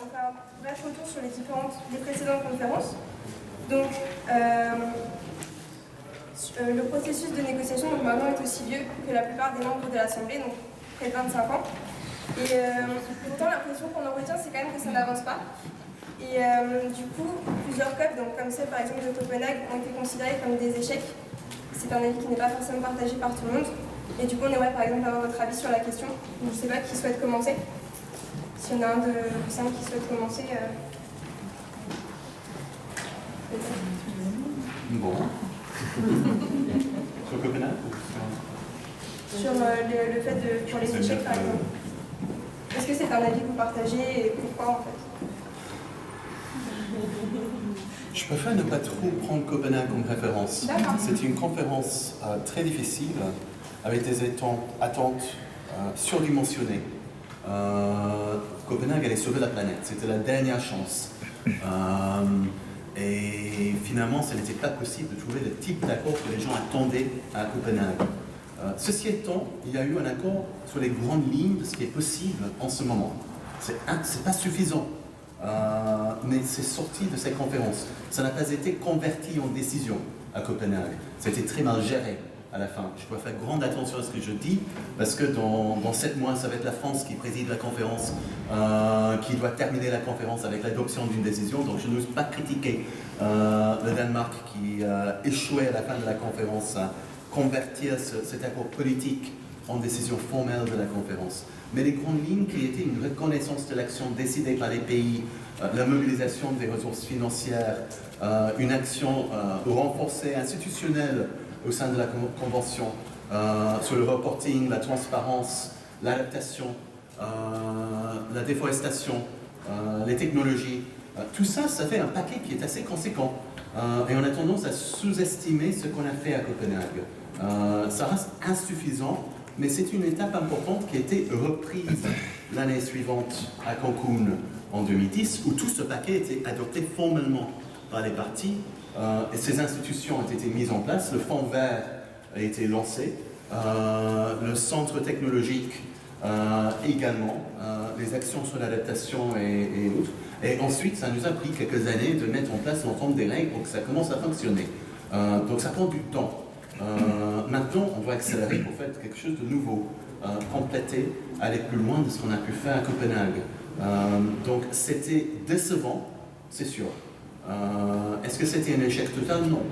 on fait un bref retour sur les précédentes conférences. Donc, le processus de négociation donc, maintenant est aussi vieux que la plupart des membres de l'Assemblée, donc près de 25 ans. Et pourtant, l'impression qu'on en retient, c'est quand même que ça n'avance pas. Et du coup, plusieurs COP, donc comme celle par exemple de Copenhague, ont été considérées comme des échecs. C'est un avis qui n'est pas forcément partagé par tout le monde. Et du coup, on aimerait par exemple avoir votre avis sur la question. Donc, je ne sais pas qui souhaite commencer. S'il y en a un de vous cinq qui souhaite commencer. Bon. Sur Copenhague ou sur le fait de pour les échecs par exemple. Est-ce que c'est un avis que vous partagez et pourquoi en fait? Je préfère ne pas trop prendre Copenhague comme référence. C'est une conférence très difficile, avec des attentes surdimensionnées. Copenhague allait sauver la planète, c'était la dernière chance. Et finalement, ce n'était pas possible de trouver le type d'accord que les gens attendaient à Copenhague. Ceci étant, il y a eu un accord sur les grandes lignes de ce qui est possible en ce moment. C'est pas suffisant. Mais c'est sorti de cette conférence. Ça n'a pas été converti en décision à Copenhague. C'était très mal géré à la fin. Je dois faire grande attention à ce que je dis, parce que dans 7 mois, ça va être la France qui préside la conférence, qui doit terminer la conférence avec l'adoption d'une décision. Donc je n'ose pas critiquer le Danemark qui échouait à la fin de la conférence à convertir cet accord politique en décision formelle de la conférence. Mais les grandes lignes qui étaient une reconnaissance de l'action décidée par les pays, la mobilisation des ressources financières, une action renforcée institutionnelle au sein de la Convention, sur le reporting, la transparence, l'adaptation, la déforestation, les technologies, tout ça, ça fait un paquet qui est assez conséquent. Et on a tendance à sous-estimer ce qu'on a fait à Copenhague. Ça reste insuffisant, mais c'est une étape importante qui a été reprise l'année suivante à Cancun en 2010, où tout ce paquet a été adopté formellement par les partis, et ces institutions ont été mises en place, le Fonds vert a été lancé, le centre technologique également, les actions sur l'adaptation et autres. Et ensuite, ça nous a pris quelques années de mettre en place l'ensemble des règles pour que ça commence à fonctionner. Donc ça prend du temps. Maintenant, on doit accélérer pour faire quelque chose de nouveau, compléter, aller plus loin de ce qu'on a pu faire à Copenhague. Donc c'était décevant, c'est sûr. Est-ce que c'était un échec total? Non.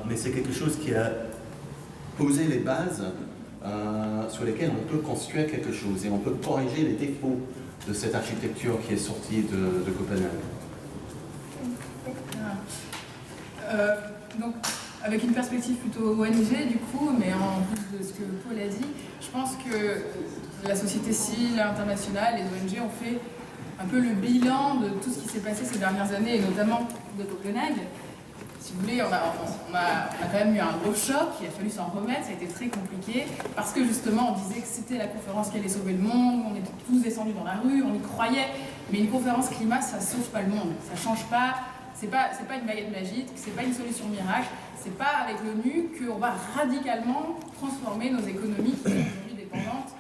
Mais c'est quelque chose qui a posé les bases sur lesquelles on peut construire quelque chose et on peut corriger les défauts de cette architecture qui est sortie de Copenhague. Donc, avec une perspective plutôt ONG du coup, mais en plus de ce que Paul a dit, je pense que la société civile internationale, les ONG ont fait un peu le bilan de tout ce qui s'est passé ces dernières années, et notamment de Copenhague. Si vous voulez, on a quand même eu un gros choc, il a fallu s'en remettre, ça a été très compliqué, parce que justement on disait que c'était la conférence qui allait sauver le monde, on était tous descendus dans la rue, on y croyait, mais une conférence climat, ça ne sauve pas le monde, ça ne change pas, c'est pas une baguette magique, c'est pas une solution miracle, c'est pas avec l'ONU qu'on va radicalement transformer nos économies qui sont aujourd'hui dépendantes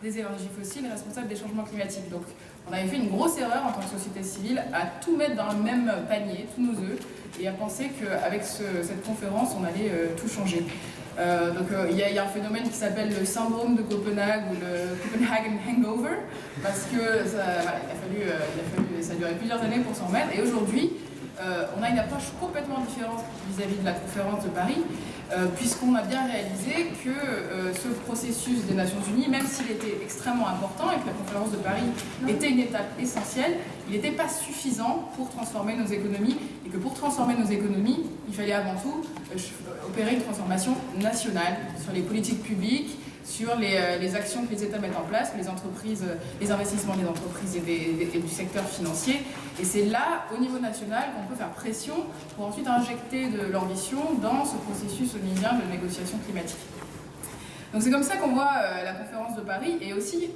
des énergies fossiles responsables des changements climatiques. Donc on avait fait une grosse erreur en tant que société civile à tout mettre dans le même panier, tous nos œufs, et à penser qu'avec cette conférence, on allait tout changer. Il y a un phénomène qui s'appelle le syndrome de Copenhague ou le Copenhagen Hangover, parce que ça a duré plusieurs années pour s'en remettre, et aujourd'hui, on a une approche complètement différente vis-à-vis de la conférence de Paris, puisqu'on a bien réalisé que ce processus des Nations Unies, même s'il était extrêmement important et que la conférence de Paris était une étape essentielle, il n'était pas suffisant pour transformer nos économies, et que pour transformer nos économies, il fallait avant tout opérer une transformation nationale sur les politiques publiques, sur les actions que les États mettent en place, les entreprises, les investissements des entreprises et du secteur financier. Et c'est là, au niveau national, qu'on peut faire pression pour ensuite injecter de l'ambition dans ce processus onusien de négociation climatique. Donc c'est comme ça qu'on voit la conférence de Paris, et aussi,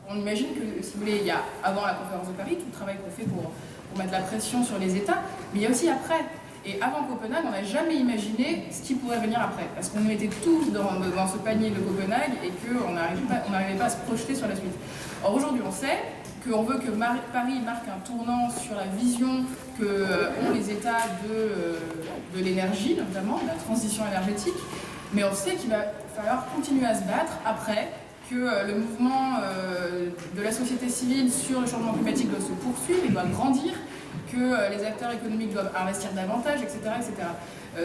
on imagine que, si vous voulez, il y a avant la conférence de Paris, tout le travail qu'on fait pour mettre la pression sur les États, mais il y a aussi après. Et avant Copenhague, on n'a jamais imaginé ce qui pourrait venir après, parce qu'on était tous dans ce panier de Copenhague et qu'on n'arrivait pas à se projeter sur la suite. Or aujourd'hui, on sait qu'on veut que Paris marque un tournant sur la vision qu'ont les États de l'énergie, notamment, de la transition énergétique, mais on sait qu'il va falloir continuer à se battre après, que le mouvement de la société civile sur le changement climatique doit se poursuivre, il doit grandir, que les acteurs économiques doivent investir davantage, etc. etc.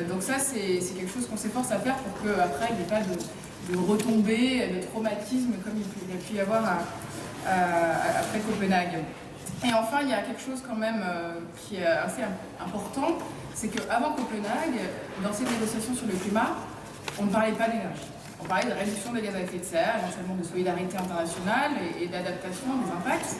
Donc ça, c'est quelque chose qu'on s'efforce à faire pour qu'après, il n'y ait pas de retombées, de traumatisme comme il y a pu y avoir après Copenhague. Et enfin, il y a quelque chose quand même qui est assez important, c'est qu'avant Copenhague, dans ces négociations sur le climat, on ne parlait pas d'énergie. On parlait de réduction des gaz à effet de serre, éventuellement de solidarité internationale et d'adaptation des impacts,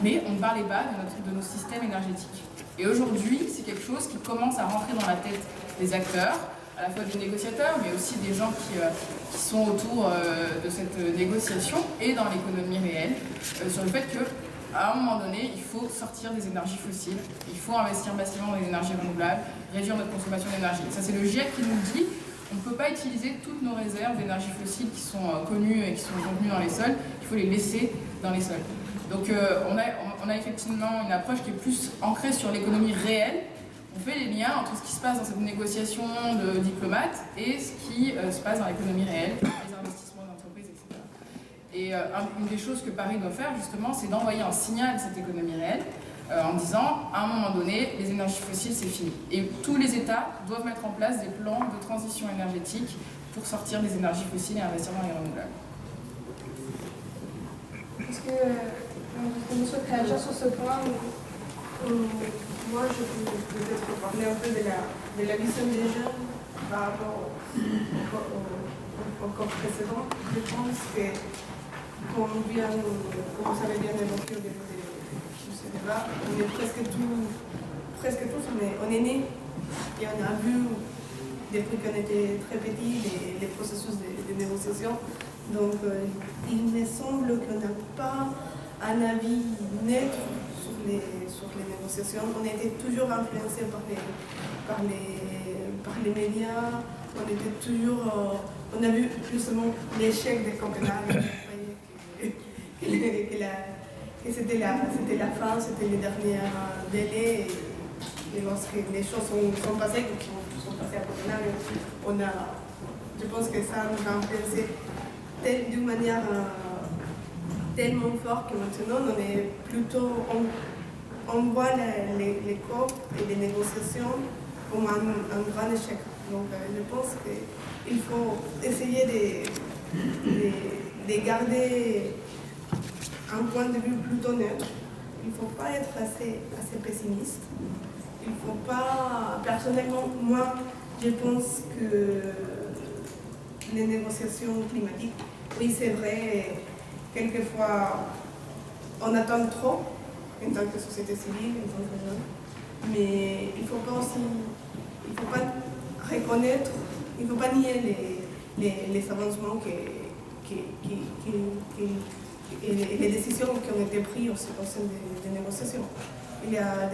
mais on ne parlait pas de nos systèmes énergétiques. Et aujourd'hui, c'est quelque chose qui commence à rentrer dans la tête des acteurs, à la fois des négociateurs, mais aussi des gens qui sont autour de cette négociation et dans l'économie réelle, sur le fait qu'à un moment donné, il faut sortir des énergies fossiles, il faut investir massivement dans les énergies renouvelables, réduire notre consommation d'énergie. Ça, c'est le GIEC qui nous dit on ne peut pas utiliser toutes nos réserves d'énergie fossile qui sont connues et qui sont contenues dans les sols, il faut les laisser dans les sols. Donc on a effectivement une approche qui est plus ancrée sur l'économie réelle. On fait les liens entre ce qui se passe dans cette négociation de diplomates et ce qui se passe dans l'économie réelle, les investissements d'entreprises, etc. Et une des choses que Paris doit faire justement, c'est d'envoyer un signal à cette économie réelle en disant, à un moment donné, les énergies fossiles, c'est fini. Et tous les États doivent mettre en place des plans de transition énergétique pour sortir des énergies fossiles et investir dans les renouvelables. Est-ce que vous souhaitez réagir sur ce point Moi, je peux peut-être parler un peu de la vision des jeunes par rapport au corps précédent. Je pense que, comme vous avez bien évoqué au début de ce débat, on est presque tous, on est nés et on a vu depuis qu'on était très petits les processus de négociation. Donc, il me semble qu'on n'a pas un avis neutre sur les négociations. On a été toujours influencé par les médias. On a vu justement l'échec de Copenhague. Que c'était la fin, c'était les derniers délais. Et lorsque les choses sont passées, sont passées à Copenhague, je pense que ça nous a influencé d'une manière tellement forte que maintenant on est plutôt, on voit les COP et les négociations comme un grand échec. Donc je pense qu'il faut essayer de garder un point de vue plutôt neutre. Il ne faut pas être assez pessimiste. Il ne faut pas, personnellement, moi, je pense que les négociations climatiques, oui, c'est vrai, quelquefois, on attend trop en tant que société civile, en tant que jeunes, mais il ne faut pas aussi, il faut pas reconnaître, il ne faut pas nier les avancements et les décisions qui ont été prises au sein des négociations. Il y a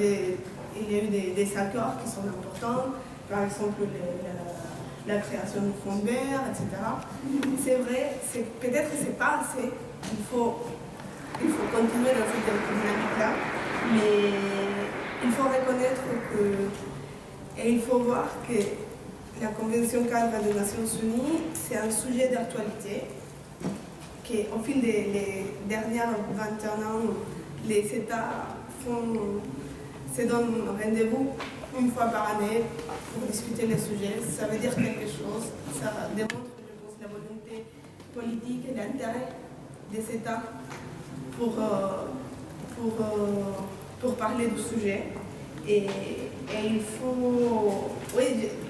eu des accords qui sont importants, par exemple la création du fonds vert, etc. C'est vrai, peut-être que ce n'est pas assez. Il faut continuer dans cette dynamique-là, mais il faut reconnaître et il faut voir que la Convention cadre des Nations Unies, c'est un sujet d'actualité, qu'au fil des dernières 21 ans, les États se donnent rendez-vous une fois par année pour discuter les sujets. Ça veut dire quelque chose. Ça démontre, je pense, la volonté politique et l'intérêt des États pour parler du sujet. Et il faut... Oui,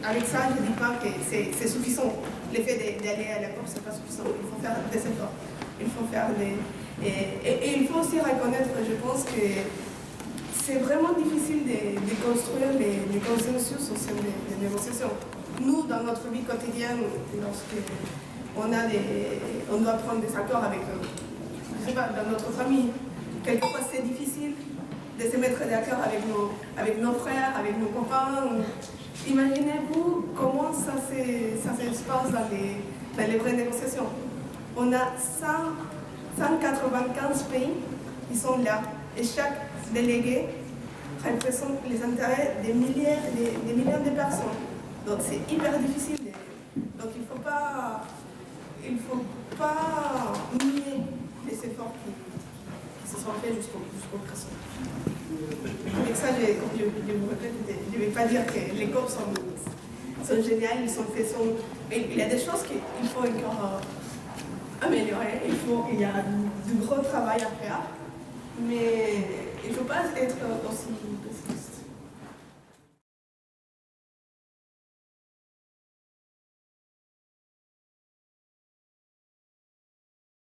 avec ça, je ne dis pas que c'est suffisant. L'effet d'aller à la COP, ce n'est pas suffisant. Il faut faire des efforts. Il faut faire et il faut aussi reconnaître, je pense que c'est vraiment difficile de construire les consensus au sein des négociations. Nous, dans notre vie quotidienne, on doit prendre des accords avec, je sais pas, dans notre famille, quelquefois c'est difficile de se mettre d'accord avec nos frères, avec nos copains. Imaginez-vous comment ça se passe dans les vraies négociations. On a 180 95 pays qui sont là. Et chaque délégué représente les intérêts des milliers de personnes. Donc c'est hyper difficile. Donc il ne faut pas nier les efforts qui se sont faits jusqu'au présent. Et ça, comme je vous répète, je ne vais pas dire que les COP sont géniales, mais il y a des choses qu'il faut encore améliorer. Il y a du gros travail à faire, mais il ne faut pas être aussi pessimiste.